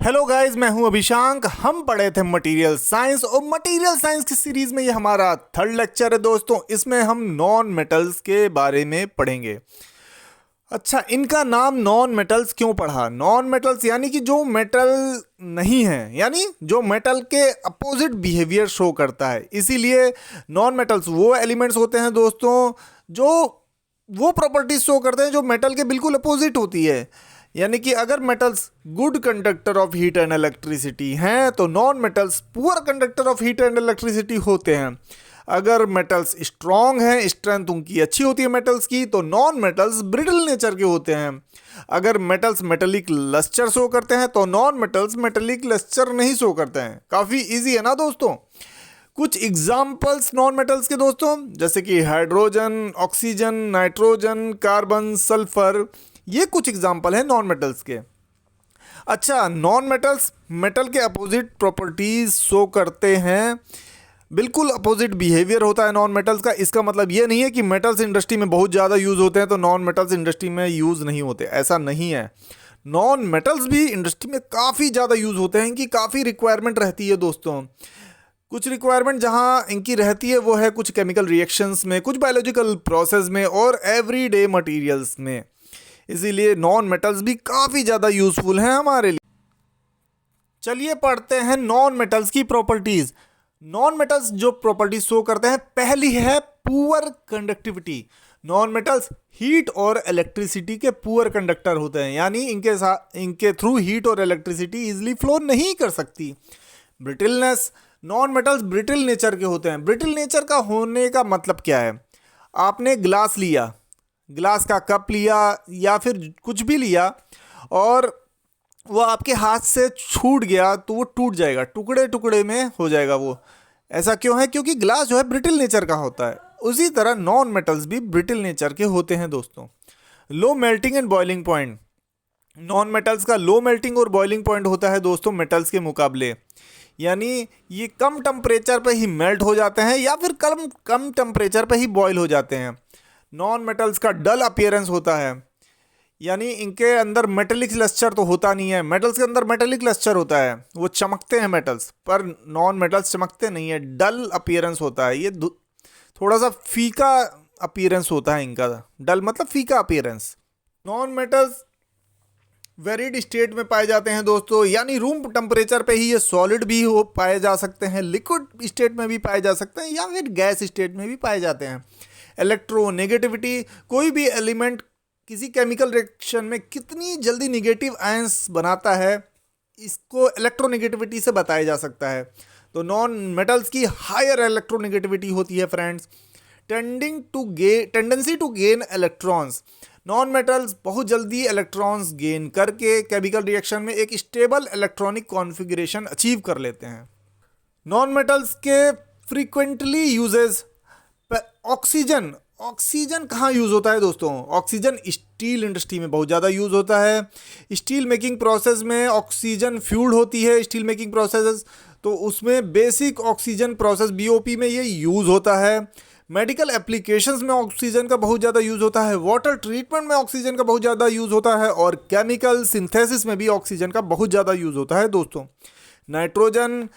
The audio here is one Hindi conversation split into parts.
हेलो गाइस, मैं हूं अभिशांक। हम पढ़े थे मटेरियल साइंस और मटेरियल साइंस की सीरीज में ये हमारा थर्ड लेक्चर है दोस्तों। इसमें हम नॉन मेटल्स के बारे में पढ़ेंगे। अच्छा, इनका नाम नॉन मेटल्स क्यों पढ़ा? नॉन मेटल्स यानी कि जो मेटल नहीं है, यानी जो मेटल के अपोजिट बिहेवियर शो करता है। इसीलिए नॉन मेटल्स वो एलिमेंट्स होते हैं दोस्तों जो वो प्रॉपर्टीज शो करते हैं जो मेटल के बिल्कुल अपोजिट होती है। यानी कि अगर metals good conductor of heat and electricity हैं तो non metals poor conductor of heat and electricity होते हैं। अगर मेटल्स स्ट्रांग हैं, स्ट्रेंथ उनकी अच्छी होती है मेटल्स की, तो नॉन मेटल्स ब्रिटल नेचर के होते हैं। अगर मेटल्स मेटेलिक लस्चर शो करते हैं तो नॉन मेटल्स मेटेलिक लस्चर नहीं शो करते हैं। काफ़ी इजी है ना दोस्तों। कुछ एग्जाम्पल्स नॉन मेटल्स के दोस्तों, जैसे कि hydrogen, oxygen, nitrogen, carbon, sulphur, ये कुछ एग्जाम्पल हैं नॉन मेटल्स के। अच्छा, नॉन मेटल्स मेटल के अपोजिट प्रॉपर्टीज शो करते हैं। बिल्कुल अपोजिट बिहेवियर होता है नॉन मेटल्स का। इसका मतलब ये नहीं है कि मेटल्स इंडस्ट्री में बहुत ज़्यादा यूज़ होते हैं तो नॉन मेटल्स इंडस्ट्री में यूज़ नहीं होते, ऐसा नहीं है। नॉन मेटल्स भी इंडस्ट्री में काफ़ी ज़्यादा यूज़ होते हैं। इनकी काफ़ी रिक्वायरमेंट रहती है दोस्तों। कुछ रिक्वायरमेंट जहाँ इनकी रहती है वो है कुछ केमिकल रिएक्शंस में, कुछ बायोलॉजिकल प्रोसेस में और एवरीडे मटेरियल्स में। इसीलिए नॉन मेटल्स भी काफ़ी ज़्यादा यूज़फुल हैं हमारे लिए। चलिए पढ़ते हैं नॉन मेटल्स की प्रॉपर्टीज़। नॉन मेटल्स जो प्रॉपर्टीज शो करते हैं, पहली है poor conductivity. Non metals heat और इलेक्ट्रिसिटी के पुअर कंडक्टर होते हैं, यानी इनके थ्रू हीट और इलेक्ट्रिसिटी इजीली फ्लो नहीं कर सकती। Brittleness, non metals brittle nature के होते हैं। ब्रिटल नेचर का होने का मतलब क्या है? आपने ग्लास लिया, ग्लास का कप लिया या फिर कुछ भी लिया और वो आपके हाथ से छूट गया तो वो टूट जाएगा, टुकड़े टुकड़े में हो जाएगा वो। ऐसा क्यों है? क्योंकि ग्लास जो है ब्रिटल नेचर का होता है। उसी तरह नॉन मेटल्स भी ब्रिटल नेचर के होते हैं दोस्तों। Low melting and boiling point, non metals का लो मेल्टिंग और बॉइलिंग पॉइंट होता है दोस्तों मेटल्स के मुकाबले। यानी ये कम टेम्परेचर पे ही मेल्ट हो जाते हैं या फिर कम टेम्परेचर पे ही बॉयल हो जाते हैं। नॉन मेटल्स का डल अपीयरेंस होता है, यानी इनके अंदर मेटेलिक लस्चर तो होता नहीं है। मेटल्स के अंदर मेटेलिक लस्चर होता है, वो चमकते हैं मेटल्स, पर नॉन मेटल्स चमकते नहीं है, डल अपीयरेंस होता है। ये थोड़ा सा फीका अपीयरेंस होता है इनका। डल मतलब फीका appearance. Non metals varied state में पाए जाते हैं दोस्तों, यानी रूम टेम्परेचर पे ही ये सॉलिड भी हो पाए जा सकते हैं, लिक्विड स्टेट में भी पाए जा सकते हैं या फिर गैस स्टेट में भी पाए जाते हैं। इलेक्ट्रोनेगेटिविटी, कोई भी एलिमेंट किसी केमिकल रिएक्शन में कितनी जल्दी निगेटिव आयंस बनाता है, इसको इलेक्ट्रोनेगेटिविटी से बताया जा सकता है। तो नॉन मेटल्स की हायर इलेक्ट्रोनेगेटिविटी होती है friends. Tendency to gain electrons, non metals बहुत जल्दी इलेक्ट्रॉन्स गेन करके केमिकल रिएक्शन में एक स्टेबल इलेक्ट्रॉनिक कॉन्फ़िगरेशन अचीव कर लेते हैं। नॉन मेटल्स के फ्रीक्वेंटली यूजेस, ऑक्सीजन। ऑक्सीजन कहाँ यूज़ होता है दोस्तों? ऑक्सीजन स्टील इंडस्ट्री में बहुत ज़्यादा यूज़ होता है। स्टील मेकिंग प्रोसेस में ऑक्सीजन फ्यूल्ड होती है स्टील मेकिंग प्रोसेस, तो उसमें बेसिक ऑक्सीजन प्रोसेस बीओपी में ये यूज़ होता है। मेडिकल एप्लीकेशंस में ऑक्सीजन का बहुत ज़्यादा यूज़ होता है। वाटर ट्रीटमेंट में ऑक्सीजन का बहुत ज़्यादा यूज़ होता है और केमिकल सिंथेसिस में भी ऑक्सीजन का बहुत ज़्यादा यूज़ होता है दोस्तों। नाइट्रोजन,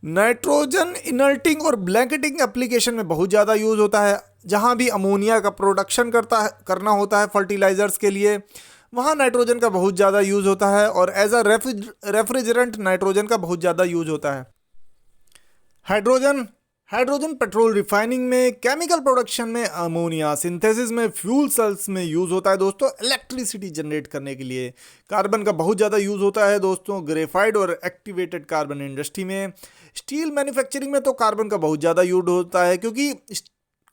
नाइट्रोजन इनर्टिंग और ब्लैंकेटिंग एप्लीकेशन में बहुत ज़्यादा यूज़ होता है। जहाँ भी अमोनिया का प्रोडक्शन करना होता है फर्टिलाइजर्स के लिए, वहाँ नाइट्रोजन का बहुत ज़्यादा यूज़ होता है। और एज अ रेफ्रिजरेंट नाइट्रोजन का बहुत ज़्यादा यूज़ होता है। हाइड्रोजन, हाइड्रोजन पेट्रोल रिफाइनिंग में, केमिकल प्रोडक्शन में, अमोनिया सिंथेसिस में, फ्यूल सेल्स में यूज़ होता है दोस्तों इलेक्ट्रिसिटी जनरेट करने के लिए। कार्बन का बहुत ज़्यादा यूज़ होता है दोस्तों ग्रेफाइड और एक्टिवेटेड कार्बन इंडस्ट्री में। स्टील मैन्युफैक्चरिंग में तो कार्बन का बहुत ज़्यादा यूज होता है, क्योंकि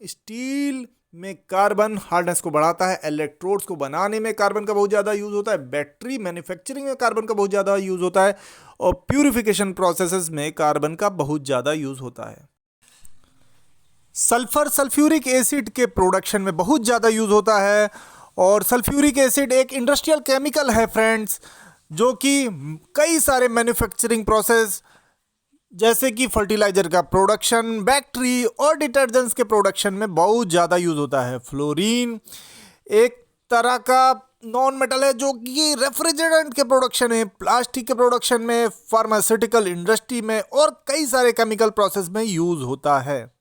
स्टील में कार्बन हार्डनेस को बढ़ाता है। इलेक्ट्रोड्स को बनाने में कार्बन का बहुत ज़्यादा यूज़ होता है। बैटरी मैन्युफैक्चरिंग में कार्बन का बहुत ज़्यादा यूज़ होता है और प्यूरिफिकेशन प्रोसेसेस में कार्बन का बहुत ज़्यादा यूज़ होता है। सल्फर, सल्फ्यूरिक एसिड के प्रोडक्शन में बहुत ज़्यादा यूज़ होता है। और सल्फ्यूरिक एसिड एक इंडस्ट्रियल केमिकल है फ्रेंड्स, जो कि कई सारे मैन्युफैक्चरिंग प्रोसेस जैसे कि फर्टिलाइजर का प्रोडक्शन, बैटरी और डिटर्जेंट्स के प्रोडक्शन में बहुत ज़्यादा यूज़ होता है। फ्लोरीन एक तरह का नॉन मेटल है जो कि रेफ्रिजरेंट के प्रोडक्शन में, प्लास्टिक के प्रोडक्शन में, फार्मास्यूटिकल इंडस्ट्री में और कई सारे केमिकल प्रोसेस में यूज होता है।